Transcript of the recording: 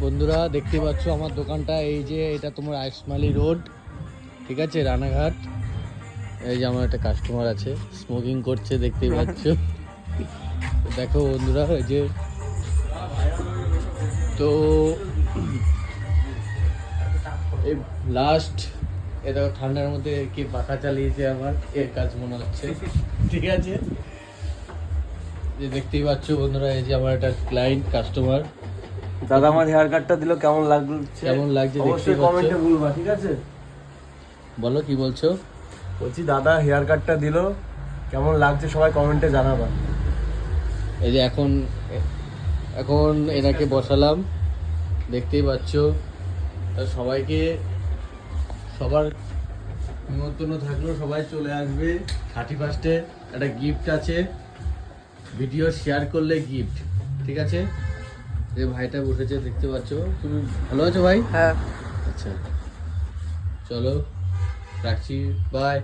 বন্ধুরা দেখতে পাচ্ছ আমার দোকানটা, এই যে এটা তোমার আইসমালি রোড, ঠিক আছে, রানাঘাট। এই যে আমার একটা কাস্টমার আছে, স্মোকিং করছে, দেখতেই পাচ্ছ। দেখো বন্ধুরা, এই যে তো এই লাস্ট এ দেখো ঠান্ডার মধ্যে কি পাখা চালিয়েছে আমার, এর কাজ মনে হচ্ছে, ঠিক আছে। যে দেখতেই পাচ্ছ বন্ধুরা, এই যে আমার একটা ক্লায়েন্ট কাস্টমার। দাদা আমার হেয়ার কাটটা দিল, কেমন লাগছে? কেমন লাগছে অবশ্যই কমেন্টে বলবা, ঠিক আছে? বলো কি বলছো? বলছি দাদা হেয়ার কাটটা দিল, কেমন লাগছে সবাই কমেন্টে জানাবা। এই যে এখন এখন এনাকে বসালাম, দেখতেই পাচ্ছ। তা সবাইকে, সবার নিমন্ত্রণ থাকলো, সবাই চলে আসবে। 31-এ একটা গিফট আছে, ভিডিও শেয়ার করলে গিফট, ঠিক আছে। যে ভাইটা বসেছে দেখতে পাচ্ছ। তুমি ভালো আছো ভাই? হ্যাঁ। আচ্ছা, চলো রাখছি, বাই।